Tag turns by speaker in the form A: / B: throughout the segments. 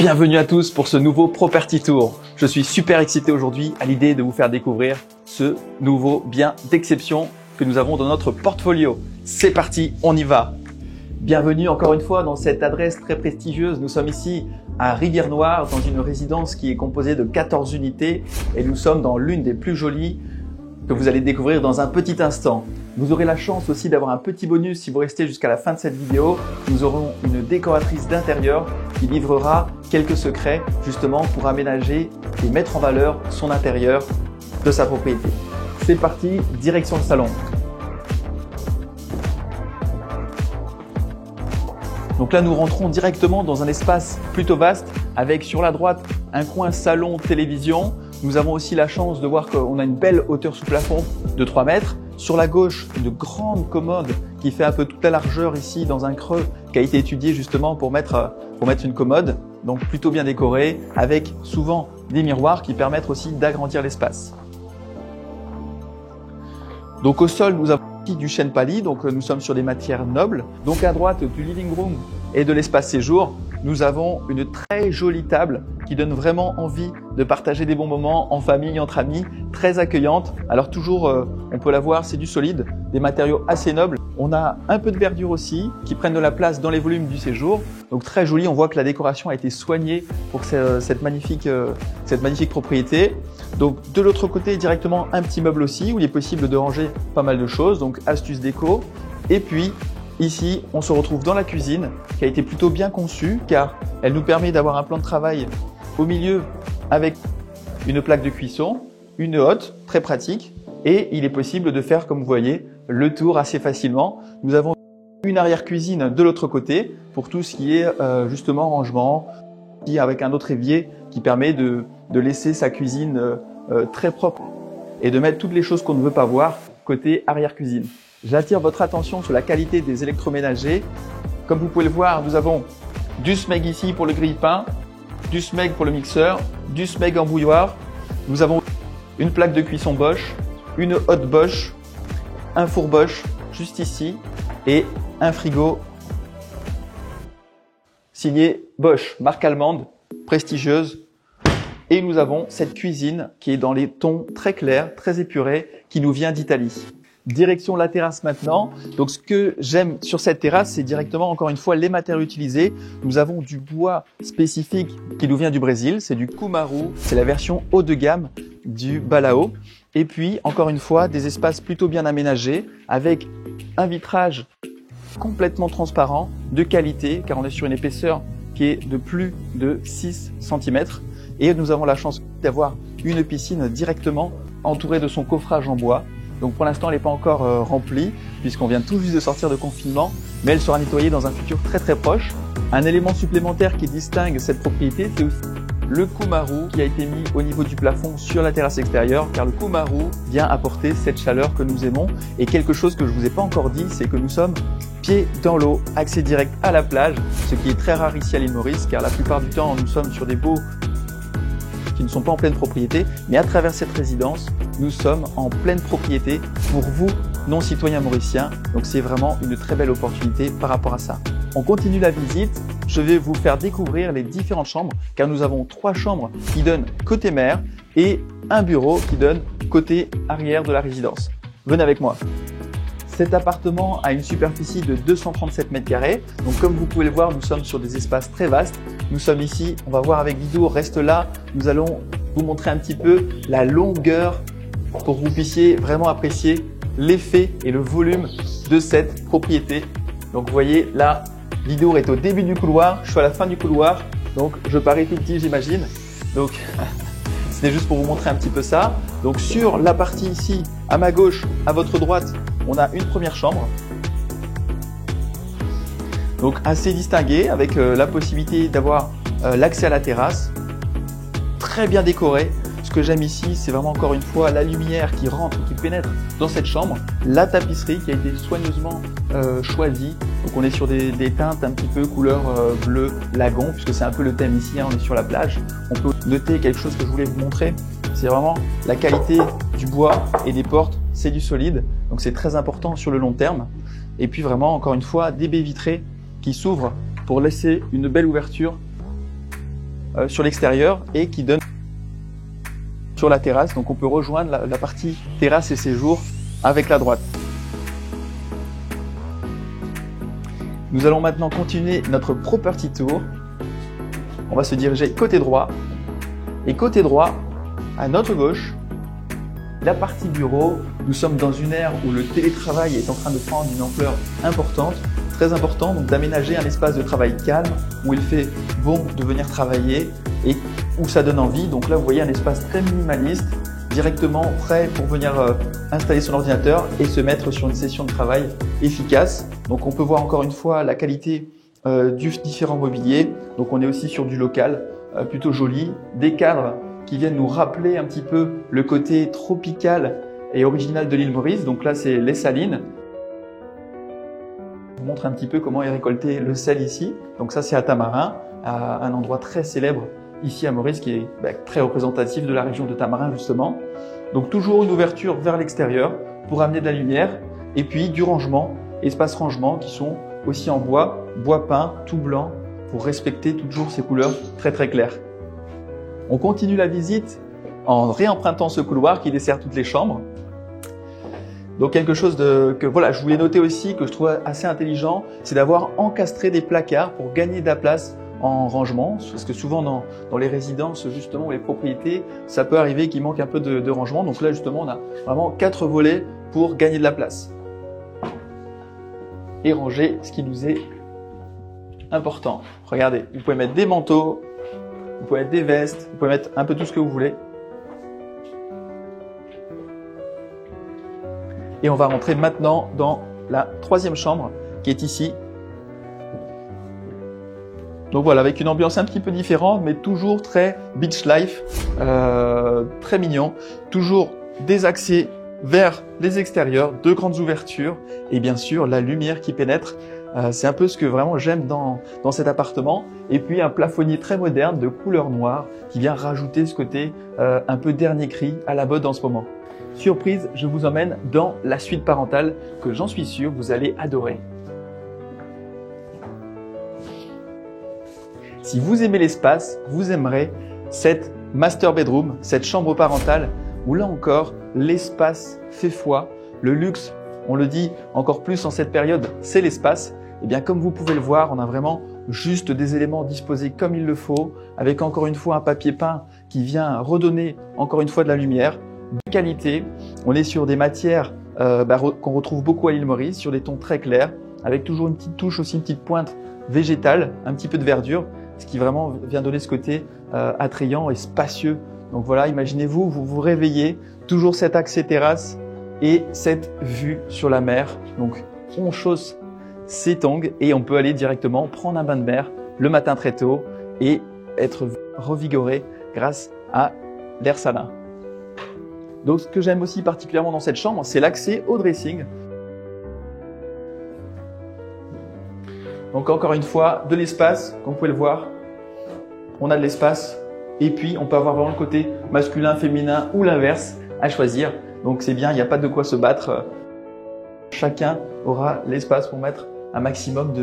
A: Bienvenue à tous pour ce nouveau Property Tour. Je suis super excité aujourd'hui à l'idée de vous faire découvrir ce nouveau bien d'exception que nous avons dans notre portfolio. C'est parti, on y va. Bienvenue encore une fois dans cette adresse très prestigieuse. Nous sommes ici à Rivière-Noire dans une résidence qui est composée de 14 unités et nous sommes dans l'une des plus jolies que vous allez découvrir dans un petit instant. Vous aurez la chance aussi d'avoir un petit bonus si vous restez jusqu'à la fin de cette vidéo. Nous aurons une décoratrice d'intérieur qui livrera quelques secrets justement pour aménager et mettre en valeur son intérieur de sa propriété. C'est parti, direction le salon. Donc là, nous rentrons directement dans un espace plutôt vaste avec sur la droite un coin salon télévision. Nous avons aussi la chance de voir qu'on a une belle hauteur sous plafond de 3 mètres. Sur la gauche, une grande commode qui fait un peu toute la largeur ici dans un creux qui a été étudié justement pour mettre une commode. Donc plutôt bien décoré avec souvent des miroirs qui permettent aussi d'agrandir l'espace. Donc au sol, nous avons du chêne pali, donc nous sommes sur des matières nobles. Donc à droite du living room et de l'espace séjour, nous avons une très jolie table qui donne vraiment envie de partager des bons moments en famille, entre amis, très accueillante. Alors toujours, on peut la voir, c'est du solide, des matériaux assez nobles. On a un peu de verdure aussi qui prennent de la place dans les volumes du séjour. Donc très joli, on voit que la décoration a été soignée pour cette magnifique propriété. Donc de l'autre côté, directement un petit meuble aussi où il est possible de ranger pas mal de choses. Donc astuce déco. Et puis ici, on se retrouve dans la cuisine qui a été plutôt bien conçue car elle nous permet d'avoir un plan de travail au milieu avec une plaque de cuisson, une hotte très pratique et il est possible de faire, comme vous voyez, le tour assez facilement. Nous avons une arrière-cuisine de l'autre côté pour tout ce qui est justement rangement, avec un autre évier qui permet de laisser sa cuisine très propre et de mettre toutes les choses qu'on ne veut pas voir côté arrière-cuisine. J'attire votre attention sur la qualité des électroménagers. Comme vous pouvez le voir, nous avons du SMEG ici pour le grille-pain, du SMEG pour le mixeur, du SMEG en bouilloire. Nous avons une plaque de cuisson Bosch, une hotte Bosch, un four Bosch juste ici et un frigo signé Bosch, marque allemande, prestigieuse. Et nous avons cette cuisine qui est dans les tons très clairs, très épurés, qui nous vient d'Italie. Direction la terrasse maintenant. Donc ce que j'aime sur cette terrasse, c'est directement encore une fois les matériaux utilisés. Nous avons du bois spécifique qui nous vient du Brésil, c'est du Kumaru, c'est la version haut de gamme du Balao. Et puis encore une fois des espaces plutôt bien aménagés avec un vitrage complètement transparent, de qualité, car on est sur une épaisseur qui est de plus de 6 cm. Et nous avons la chance d'avoir une piscine directement entourée de son coffrage en bois. Donc pour l'instant, elle n'est pas encore remplie puisqu'on vient tout juste de sortir de confinement, mais elle sera nettoyée dans un futur très très proche. Un élément supplémentaire qui distingue cette propriété, c'est aussi le Kumaru qui a été mis au niveau du plafond sur la terrasse extérieure, car le Kumaru vient apporter cette chaleur que nous aimons. Et quelque chose que je vous ai pas encore dit, c'est que nous sommes pieds dans l'eau, accès direct à la plage, ce qui est très rare ici à l'île Maurice, car la plupart du temps, nous sommes sur des baux qui ne sont pas en pleine propriété, mais à travers cette résidence, nous sommes en pleine propriété pour vous, non-citoyens mauriciens. Donc c'est vraiment une très belle opportunité par rapport à ça. On continue la visite. Je vais vous faire découvrir les différentes chambres, car nous avons 3 chambres qui donnent côté mer et un bureau qui donne côté arrière de la résidence. Venez avec moi. Cet appartement a une superficie de 237 mètres carrés. Donc comme vous pouvez le voir, nous sommes sur des espaces très vastes. Nous sommes ici, on va voir avec Guido, reste là. Nous allons vous montrer un petit peu la longueur pour que vous puissiez vraiment apprécier l'effet et le volume de cette propriété. Donc vous voyez là, Guido est au début du couloir, je suis à la fin du couloir. Donc je parais tout petit, j'imagine. Donc c'était juste pour vous montrer un petit peu ça. Donc sur la partie ici, à ma gauche, à votre droite, on a une première chambre. Donc assez distinguée avec la possibilité d'avoir l'accès à la terrasse. Très bien décorée. Ce que j'aime ici, c'est vraiment encore une fois la lumière qui rentre, qui pénètre dans cette chambre. La tapisserie qui a été soigneusement choisie. Donc on est sur des teintes un petit peu couleur bleu lagon, puisque c'est un peu le thème ici, hein, on est sur la plage. On peut noter quelque chose que je voulais vous montrer. C'est vraiment la qualité du bois et des portes, c'est du solide. Donc c'est très important sur le long terme. Et puis vraiment, encore une fois, des baies vitrées qui s'ouvrent pour laisser une belle ouverture sur l'extérieur et qui donne sur la terrasse. Donc on peut rejoindre la partie terrasse et séjour avec la droite. Nous allons maintenant continuer notre property tour. On va se diriger côté droit. Et côté droit, à notre gauche, la partie bureau. Nous sommes dans une ère où le télétravail est en train de prendre une ampleur importante, très important, donc d'aménager un espace de travail calme, où il fait bon de venir travailler et où ça donne envie. Donc là, vous voyez un espace très minimaliste, directement prêt pour venir installer son ordinateur et se mettre sur une session de travail efficace. Donc on peut voir encore une fois la qualité du différent mobilier. Donc on est aussi sur du local, plutôt joli, des cadres qui viennent nous rappeler un petit peu le côté tropical et original de l'île Maurice. Donc là, c'est les salines. Je vous montre un petit peu comment est récolté le sel ici. Donc ça, c'est à Tamarin, un endroit très célèbre ici à Maurice, qui est très représentatif de la région de Tamarin justement. Donc toujours une ouverture vers l'extérieur pour amener de la lumière et puis du rangement, espace rangement qui sont aussi en bois peint, tout blanc, pour respecter toujours ces couleurs très très claires. On continue la visite en réempruntant ce couloir qui dessert toutes les chambres. Donc quelque chose que voilà, je voulais noter aussi, que je trouve assez intelligent, c'est d'avoir encastré des placards pour gagner de la place en rangement, parce que souvent dans les résidences justement ou les propriétés, ça peut arriver qu'il manque un peu de rangement. Donc là justement, on a vraiment 4 volets pour gagner de la place et ranger ce qui nous est important. Regardez, vous pouvez mettre des manteaux, vous pouvez mettre des vestes, vous pouvez mettre un peu tout ce que vous voulez. Et on va rentrer maintenant dans la 3e chambre qui est ici. Donc voilà, avec une ambiance un petit peu différente, mais toujours très beach life, très mignon. Toujours des accès vers les extérieurs, 2 grandes ouvertures et bien sûr la lumière qui pénètre. C'est un peu ce que vraiment j'aime dans cet appartement. Et puis un plafonnier très moderne de couleur noire qui vient rajouter ce côté un peu dernier cri à la mode en ce moment. Surprise, je vous emmène dans la suite parentale que j'en suis sûr vous allez adorer. Si vous aimez l'espace, vous aimerez cette master bedroom, cette chambre parentale où là encore, l'espace fait foi. Le luxe, on le dit encore plus en cette période, c'est l'espace. Et bien comme vous pouvez le voir, on a vraiment juste des éléments disposés comme il le faut, avec encore une fois un papier peint qui vient redonner encore une fois de la lumière, de qualité. On est sur des matières qu'on retrouve beaucoup à l'île Maurice, sur des tons très clairs, avec toujours une petite touche aussi, une petite pointe végétale, un petit peu de verdure, ce qui vraiment vient donner ce côté attrayant et spacieux. Donc voilà, imaginez-vous, vous vous réveillez, toujours cet accès terrasse et cette vue sur la mer. Donc on chausse ses tongs et on peut aller directement prendre un bain de mer le matin très tôt et être revigoré grâce à l'air salin. Donc ce que j'aime aussi particulièrement dans cette chambre, c'est l'accès au dressing. Donc encore une fois, de l'espace, comme vous pouvez le voir, on a de l'espace et puis on peut avoir vraiment le côté masculin, féminin ou l'inverse à choisir. Donc c'est bien, il n'y a pas de quoi se battre. Chacun aura l'espace pour mettre un maximum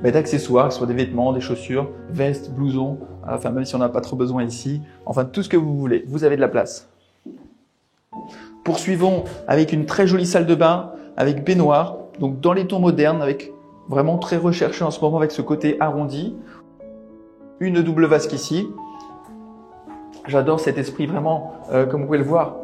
A: d'accessoires, que ce soit des vêtements, des chaussures, vestes, blousons, enfin même si on n'a pas trop besoin ici, enfin tout ce que vous voulez, vous avez de la place. Poursuivons avec une très jolie salle de bain, avec baignoire, donc dans les tons modernes, avec vraiment très recherché en ce moment avec ce côté arrondi. Une double vasque ici. J'adore cet esprit vraiment, comme vous pouvez le voir,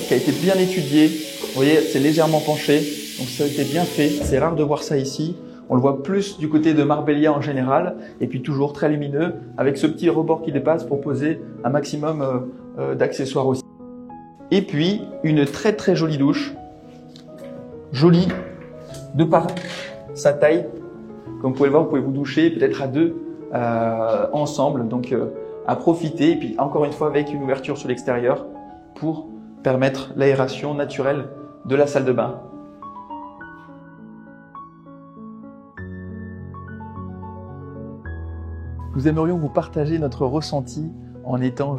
A: qui a été bien étudié. Vous voyez, c'est légèrement penché, donc ça a été bien fait. C'est rare de voir ça ici. On le voit plus du côté de Marbella en général, et puis toujours très lumineux, avec ce petit rebord qui dépasse pour poser un maximum d'accessoires aussi. Et puis, une très très jolie douche. Jolie de par sa taille. Comme vous pouvez le voir, vous pouvez vous doucher peut-être à 2 ensemble, donc à profiter. Et puis encore une fois avec une ouverture sur l'extérieur pour permettre l'aération naturelle de la salle de bain. Nous aimerions vous partager notre ressenti en étant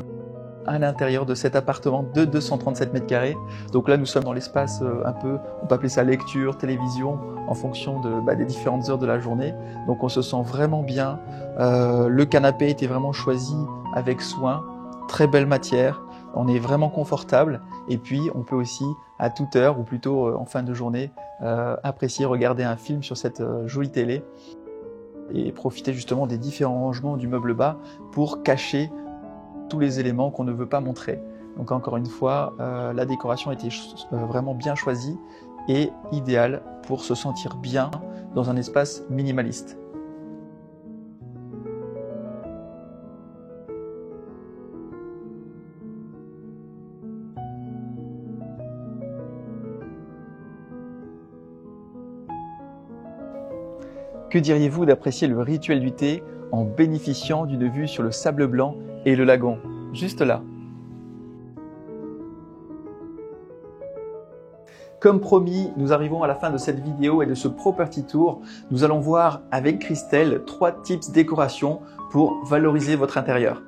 A: à l'intérieur de cet appartement de 237 mètres carrés. Donc là, nous sommes dans l'espace un peu, on peut appeler ça lecture, télévision, en fonction des différentes heures de la journée. Donc on se sent vraiment bien. Le canapé était vraiment choisi avec soin, très belle matière, on est vraiment confortable et puis on peut aussi à toute heure ou plutôt en fin de journée apprécier, regarder un film sur cette jolie télé et profiter justement des différents rangements du meuble bas pour cacher tous les éléments qu'on ne veut pas montrer. Donc encore une fois, la décoration a été vraiment bien choisie et idéale pour se sentir bien dans un espace minimaliste. Que diriez-vous d'apprécier le rituel du thé en bénéficiant d'une vue sur le sable blanc et le lagon, juste là? Comme promis, nous arrivons à la fin de cette vidéo et de ce Property Tour. Nous allons voir avec Christelle 3 tips décoration pour valoriser votre intérieur.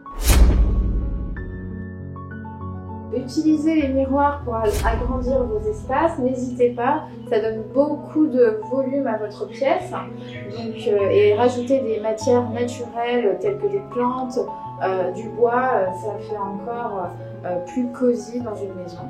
B: Utilisez les miroirs pour agrandir vos espaces, n'hésitez pas, ça donne beaucoup de volume à votre pièce. Donc, et rajouter des matières naturelles telles que des plantes, du bois, ça fait encore plus cosy dans une maison.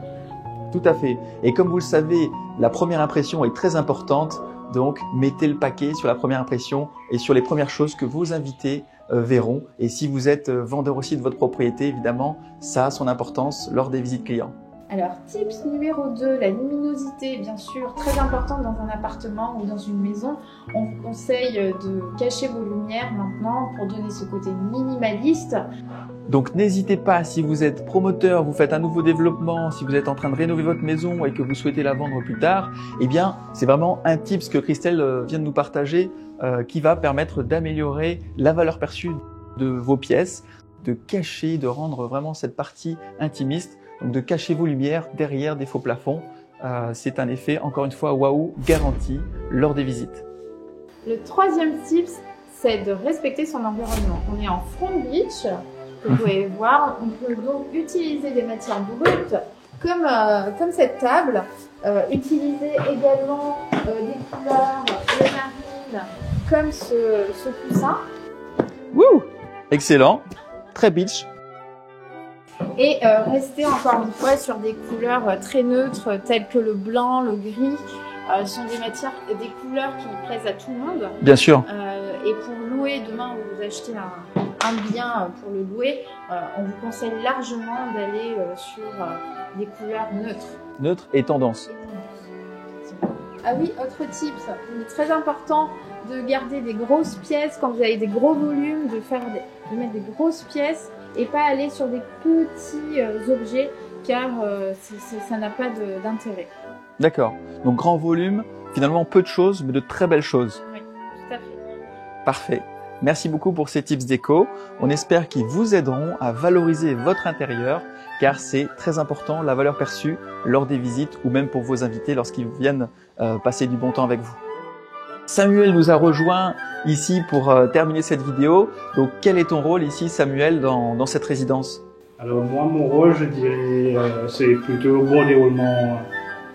A: Tout à fait. Et comme vous le savez, la première impression est très importante. Donc, mettez le paquet sur la première impression et sur les premières choses que vos invités verront. Et si vous êtes vendeur aussi de votre propriété, évidemment, ça a son importance lors des visites clients.
B: Alors, tips numéro 2, la luminosité, bien sûr, très importante dans un appartement ou dans une maison. On vous conseille de cacher vos lumières maintenant pour donner ce côté minimaliste.
A: Donc n'hésitez pas, si vous êtes promoteur, vous faites un nouveau développement, si vous êtes en train de rénover votre maison et que vous souhaitez la vendre plus tard, eh bien c'est vraiment un tips que Christelle vient de nous partager qui va permettre d'améliorer la valeur perçue de vos pièces, de cacher, de rendre vraiment cette partie intimiste, donc de cacher vos lumières derrière des faux plafonds. C'est un effet, encore une fois, waouh, garanti lors des visites.
B: Le troisième tips, c'est de respecter son environnement. On est en front beach. Vous pouvez voir, on peut donc utiliser des matières brutes comme cette table, utiliser également des couleurs, les marines, comme ce coussin.
A: Wouh! Excellent, très beach.
B: Et rester encore une fois sur des couleurs très neutres telles que le blanc, le gris. Ce sont des matières, des couleurs qui plaisent à tout le monde.
A: Bien sûr.
B: Et pour louer, demain vous achetez un bien pour le louer, on vous conseille largement d'aller sur des couleurs neutres.
A: Neutres et tendance.
B: Ah oui, autre tips, il est très important de garder des grosses pièces quand vous avez des gros volumes, de mettre des grosses pièces et pas aller sur des petits objets car ça n'a pas d'intérêt.
A: D'accord. Donc grand volume, finalement peu de choses, mais de très belles choses.
B: Oui, tout à fait.
A: Parfait. Merci beaucoup pour ces tips déco. On espère qu'ils vous aideront à valoriser votre intérieur car c'est très important la valeur perçue lors des visites ou même pour vos invités lorsqu'ils viennent passer du bon temps avec vous. Samuel nous a rejoint ici pour terminer cette vidéo. Donc quel est ton rôle ici Samuel dans cette résidence?
C: Alors moi mon rôle je dirais c'est plutôt bon déroulement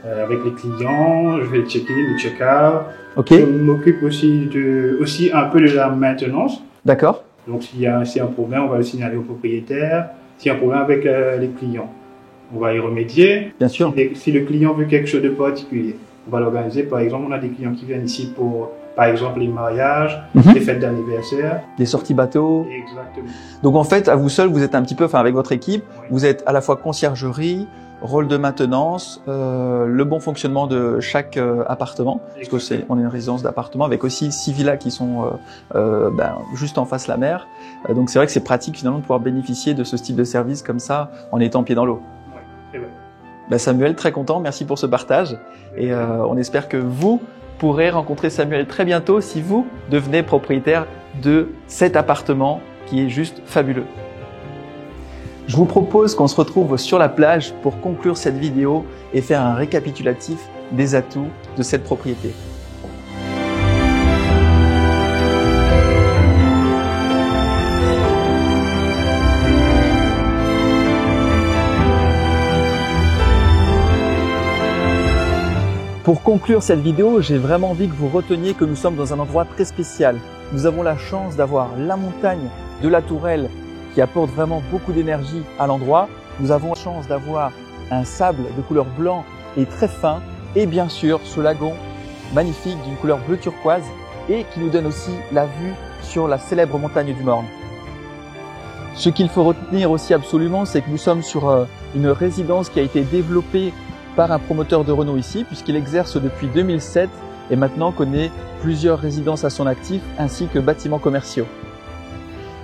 C: avec les clients, je vais check-in et check-out.
A: Okay.
C: Je m'occupe aussi un peu de la maintenance.
A: D'accord.
C: Donc s'il y a un problème, on va le signaler au propriétaire. S'il y a un problème avec les clients, on va y remédier.
A: Bien sûr.
C: Si le client veut quelque chose de particulier, on va l'organiser. Par exemple, on a des clients qui viennent ici pour, par exemple, les mariages, les fêtes d'anniversaire.
A: Des sorties bateaux.
C: Exactement.
A: Donc en fait, à vous seul, vous êtes un petit peu, avec votre équipe,
C: Oui.
A: vous êtes à la fois conciergerie, rôle de maintenance, le bon fonctionnement de chaque appartement, parce que on est une résidence d'appartement avec aussi 6 villas qui sont juste en face de la mer. Donc c'est vrai que c'est pratique finalement de pouvoir bénéficier de ce style de service comme ça en étant pied dans l'eau.
C: Oui, c'est vrai.
A: Samuel, très content, merci pour ce partage et on espère que vous pourrez rencontrer Samuel très bientôt si vous devenez propriétaire de cet appartement qui est juste fabuleux. Je vous propose qu'on se retrouve sur la plage pour conclure cette vidéo et faire un récapitulatif des atouts de cette propriété. Pour conclure cette vidéo, j'ai vraiment envie que vous reteniez que nous sommes dans un endroit très spécial. Nous avons la chance d'avoir la montagne de la Tourelle qui apporte vraiment beaucoup d'énergie à l'endroit. Nous avons la chance d'avoir un sable de couleur blanc et très fin et bien sûr ce lagon magnifique d'une couleur bleu turquoise et qui nous donne aussi la vue sur la célèbre montagne du Morne. Ce qu'il faut retenir aussi absolument, c'est que nous sommes sur une résidence qui a été développée par un promoteur de Renault ici, puisqu'il exerce depuis 2007 et maintenant connaît plusieurs résidences à son actif ainsi que bâtiments commerciaux.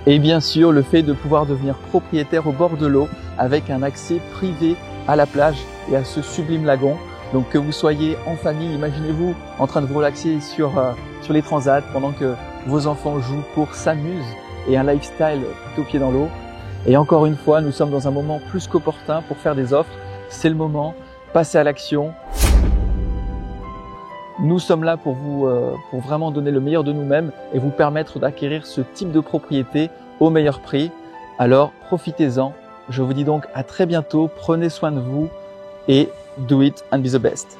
A: Et bien sûr, le fait de pouvoir devenir propriétaire au bord de l'eau avec un accès privé à la plage et à ce sublime lagon. Donc que vous soyez en famille, imaginez-vous en train de vous relaxer sur les transats pendant que vos enfants jouent, courent, s'amusent et un lifestyle tout pied dans l'eau. Et encore une fois, nous sommes dans un moment plus qu'opportun pour faire des offres. C'est le moment, passez à l'action. Nous sommes là pour pour vraiment donner le meilleur de nous-mêmes et vous permettre d'acquérir ce type de propriété au meilleur prix. Alors profitez-en. Je vous dis donc à très bientôt. Prenez soin de vous et do it and be the best.